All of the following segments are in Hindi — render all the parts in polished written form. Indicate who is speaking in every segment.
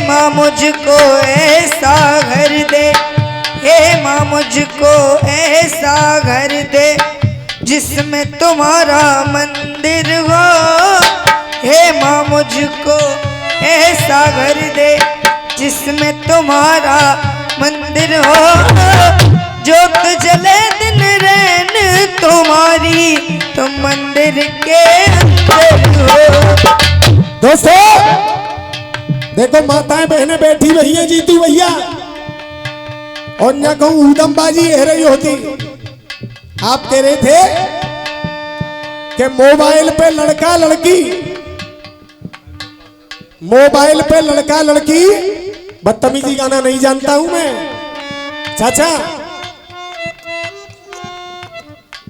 Speaker 1: माँ मुझको ऐसा घर दे, हे माँ मुझको ऐसा घर दे जिसमें तुम्हारा मंदिर हो। हे माँ मुझको ऐसा घर दे जिसमें तुम्हारा मंदिर हो। ज्योत जले दिन रैन तुम्हारी, तुम मंदिर के अंदर हो।
Speaker 2: दोस्तों देखो, माताएं बहनें बैठी हुई हैं जीतू भैया, और न कहूं ऊदमबाजी हो रही होती। आप कह रहे थे कि मोबाइल पे लड़का लड़की बदतमीजी गाना नहीं जानता हूं मैं। चाचा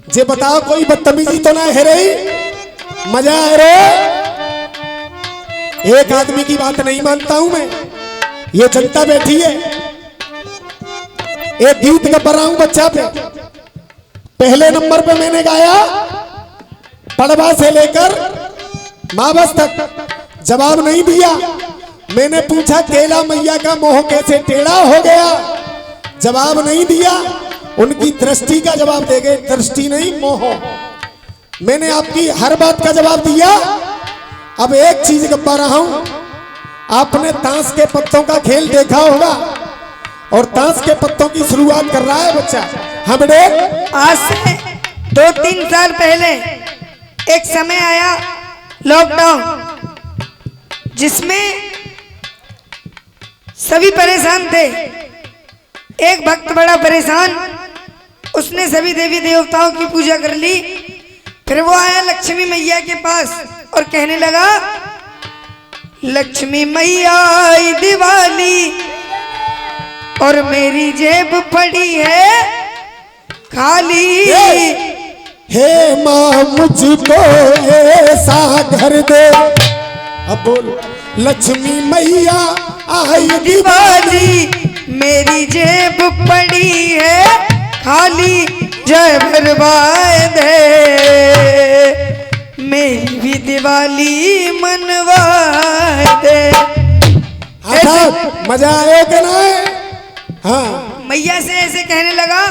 Speaker 2: जे बताओ, कोई बदतमीजी तो ना है रही? मजा आ रहा? एक आदमी की बात नहीं मानता हूं मैं, ये जनता बैठी है। एक गीत गा रहा हूं बच्चा पे, पहले नंबर पे मैंने गाया पड़वा से लेकर मावस तक, जवाब नहीं दिया। मैंने पूछा केला मैया का मोह कैसे टेढ़ा हो गया, जवाब नहीं दिया। उनकी दृष्टि का जवाब दे गए, दृष्टि नहीं मोह। मैंने आपकी हर बात का जवाब दिया। अब एक चीज गप्पा रहा हूं, आपने ताश के पत्तों का खेल देखा होगा, और ताश के पत्तों की शुरुआत कर रहा है बच्चा। हमने
Speaker 1: आज से 2-3 साल पहले एक समय आया लॉकडाउन, जिसमें सभी परेशान थे। एक भक्त बड़ा परेशान, उसने सभी देवी देवताओं की पूजा कर ली। फिर वो आया लक्ष्मी मैया के पास और कहने लगा, लक्ष्मी मैया आई दिवाली और मेरी जेब पड़ी है खाली।
Speaker 2: हे माँ मुझको ऐसा घर दे, अब बोल, लक्ष्मी मैया आई
Speaker 1: दिवाली मेरी जेब पड़ी है खाली, जय भरवाए दे मेरी भी दिवाली मनवाए दे।
Speaker 2: मजा आया कि नहीं? हाँ,
Speaker 1: मैया से ऐसे कहने लगा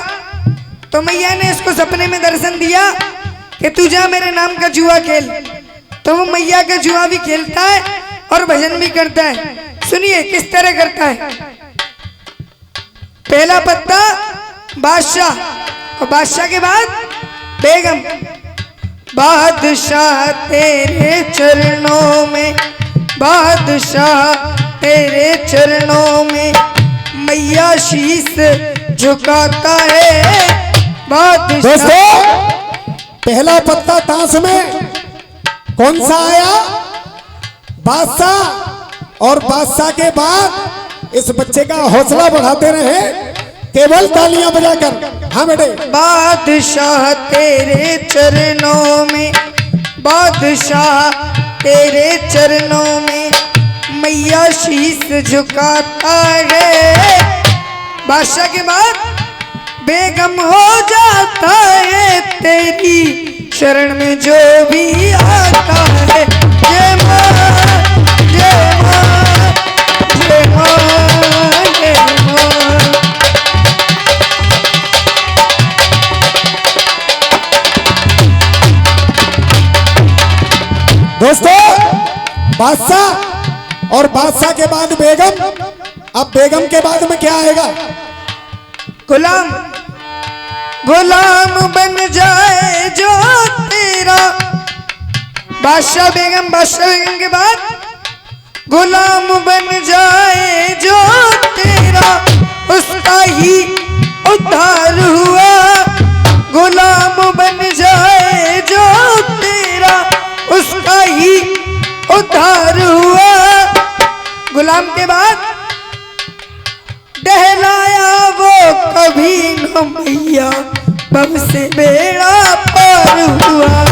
Speaker 1: तो मैया ने इसको सपने में दर्शन दिया कि तू जा मेरे नाम का जुआ खेल। तो वो मैया का जुआ भी खेलता है और भजन भी करता है। सुनिए किस तरह करता है। पहला पत्ता बादशाह, और बादशाह के बाद बेगम। बादशाह तेरे चरणों में, बादशाह तेरे चरणों में मैया शीश झुकाता है बादशाह।
Speaker 2: दोस्तों पहला पत्ता ताश में कौन सा आया? बादशाह। और बादशाह के बाद इस बच्चे का हौसला बढ़ाते रहे केवल तालियां बजाकर। हाँ बेटे।
Speaker 1: बादशाह तेरे चरणों में, बादशाह तेरे चरणों में मैया शीश झुकाता है। बादशाह के बाद बेगम हो जाता है तेरी शरण में जो भी आता है। जय मां, जय मां, जय मां, जय मां।
Speaker 2: दोस्तों बादशाह और बादशाह के बाद बेगम। अब बेगम के बाद में क्या आएगा?
Speaker 1: गुलाम। गुलाम बन जाए जो तेरा। बादशाह बेगम, बादशाह बेगम के बाद गुलाम बन जाए जो तेरा, उसका ही उद्धार हुआ। गुलाम बन जाए जो तेरा, उसका ही उद्धार हुआ। गुलाम के बाद दहलाया वो कभी न मैया, बब से बेड़ा पार हुआ,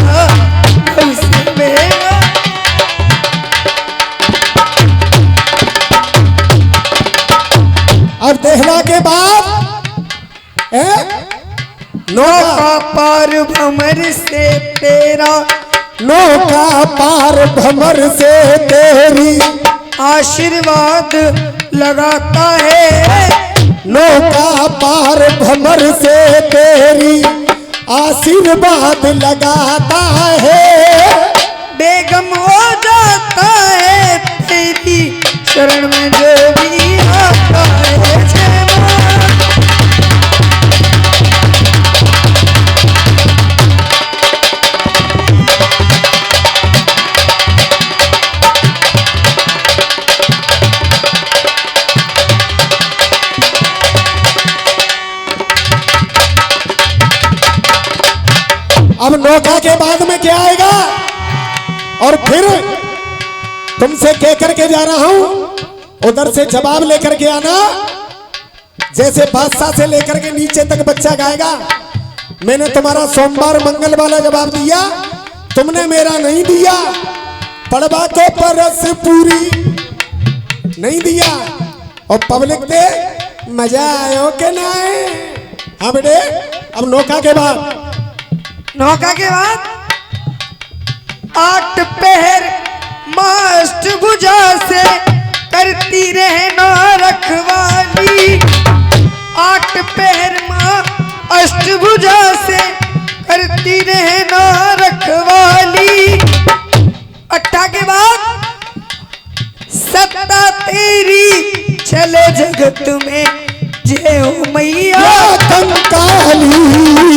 Speaker 1: बब से बेड़ा।
Speaker 2: अब दहला के बाद
Speaker 1: नौका पार भंवर से तेरा,
Speaker 2: नौका पार भंवर से तेरी,
Speaker 1: आशीर्वाद लगाता है।
Speaker 2: नौका पार भंवर से तेरी आशीर्वाद लगाता है।
Speaker 1: बेगम हो जाता है तेरी शरण में जो भी आता है। जय मां।
Speaker 2: अब नौका के बाद में क्या आएगा? और फिर तुमसे कह करके जा रहा हूं, उधर से जवाब लेकर के आना। जैसे बादशाह से लेकर के नीचे तक बच्चा गाएगा। मैंने तुम्हारा सोमवार मंगल वाला जवाब दिया, तुमने मेरा नहीं दिया। पड़वा को परस पूरी नहीं दिया और पब्लिक दे मजा आयो के ना आए। हाँ बेटे, अब नौका के बाद आठ पहर मास्ट भुजा से करती रहना रखवाली।
Speaker 1: आठ पहर माँ अष्टभुजा से करती रहना रखवाली। अट्ठा के बाद सत्ता तेरी चले जगत में जय हो मैया।
Speaker 2: कंकाली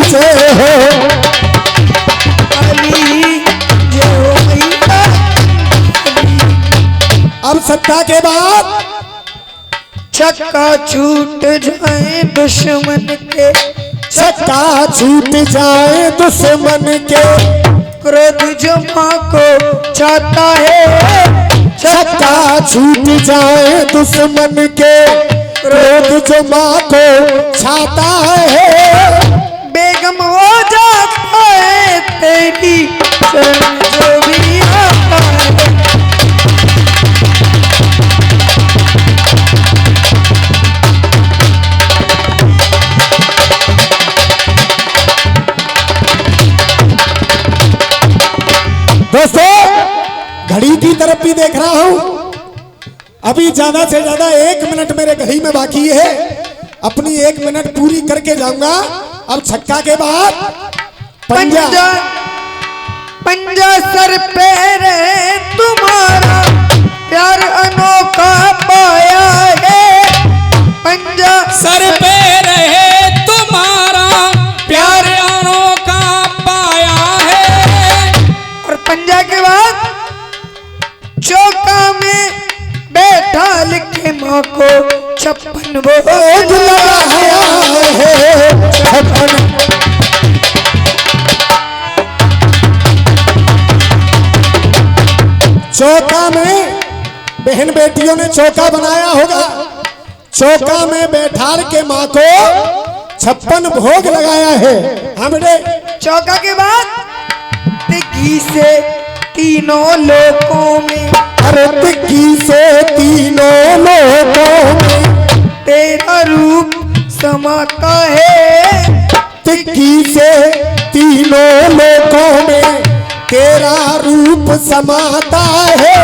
Speaker 2: जय हो
Speaker 1: काली जय हो मैया।
Speaker 2: अब सत्ता के बाद
Speaker 1: चक्का छूट जाए दुश्मन के।
Speaker 2: चक्का छूट जाए दुश्मन के।
Speaker 1: क्रोध जो माँ को चाहता है।
Speaker 2: चक्का छूट जाए दुश्मन के। क्रोध जो माँ को छाता है।
Speaker 1: बेगम हो जाता है तेरी शरण जो भी आता है।
Speaker 2: दोस्तों, घड़ी की तरफ भी देख रहा हूं। अभी ज्यादा से ज्यादा 1 मिनट मेरे घड़ी में बाकी है। अपनी 1 मिनट पूरी करके जाऊंगा। अब छक्का के बाद पंजा।
Speaker 1: पंजा सर पे रहे तुम्हारा प्यार अनोखा पाया है। पंजा
Speaker 3: सर पे रहे तुम्हारा प्यार अनोखा पाया है।
Speaker 1: और पंजा के बाद चौका में बैठा लिखे माँ को 56 भोग
Speaker 2: लगाया है। 56 चौका में बहन बेटियों ने चौका बनाया होगा। चौका में बैठार के माँ को 56 भोग लगाया है। हाँ बेटे,
Speaker 1: चौका के बाद तिकी से तीनों लोकों में।
Speaker 2: की से तीनों लोकों में
Speaker 1: तेरा रूप समाता है।
Speaker 2: तिक्की से तीनों लोकों में तेरा रूप समाता है।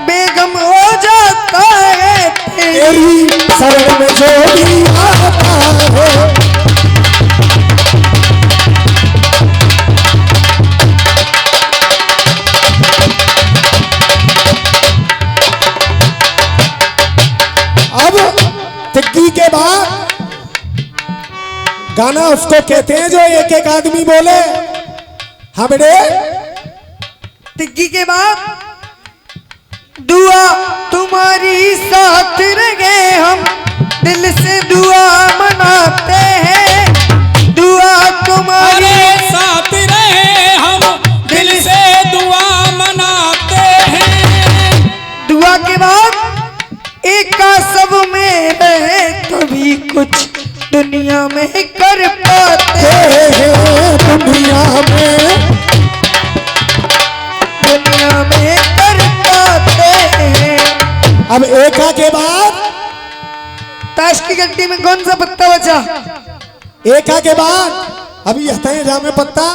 Speaker 1: बेगम हो जाता है
Speaker 2: तेरी शरण में जो भी आता है। अब तिक्की के बाद गाना उसको कहते हैं जो एक एक आदमी बोले। हाँ बेटे,
Speaker 1: तिक्की के बाद दुआ तुम्हारी साथ रहे हम दिल से दुआ मनाते हैं। दुआ तुम्हारी
Speaker 3: अरे साथ रहे हम दिल से दुआ मनाते हैं।
Speaker 1: दुआ के बाद एक का सब में रहे तभी कुछ दुनिया में कर पाते हैं।
Speaker 2: दुनिया में
Speaker 1: कर पाते हैं।
Speaker 2: अब एका के बाद
Speaker 1: ताश की गड्डी में कौन सा पत्ता बचा?
Speaker 2: एका के बाद अभी हथे जामे पत्ता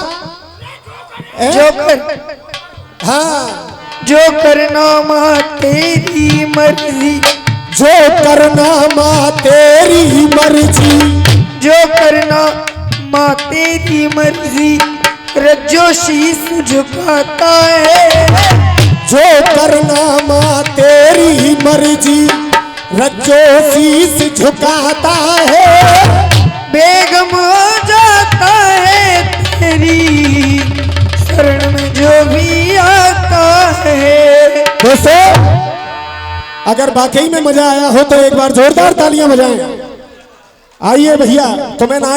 Speaker 1: जोकर।
Speaker 2: हाँ,
Speaker 1: जो करना माँ तेरी मर्जी,
Speaker 2: जो करना माँ तेरी मर्जी,
Speaker 1: जो करना माँ तेरी मर्जी, रज्जो शीश झुकाता है।
Speaker 2: जो करना माँ तेरी मर्जी, रज्जो शीश झुकाता है।
Speaker 1: बेगम हो जाता है तेरी शरण में जो भी आता है।
Speaker 2: दोस्तों, अगर वाकई में मजा आया हो तो एक बार जोरदार तालियां बजाएं। आइए भैया, तुम्हें ना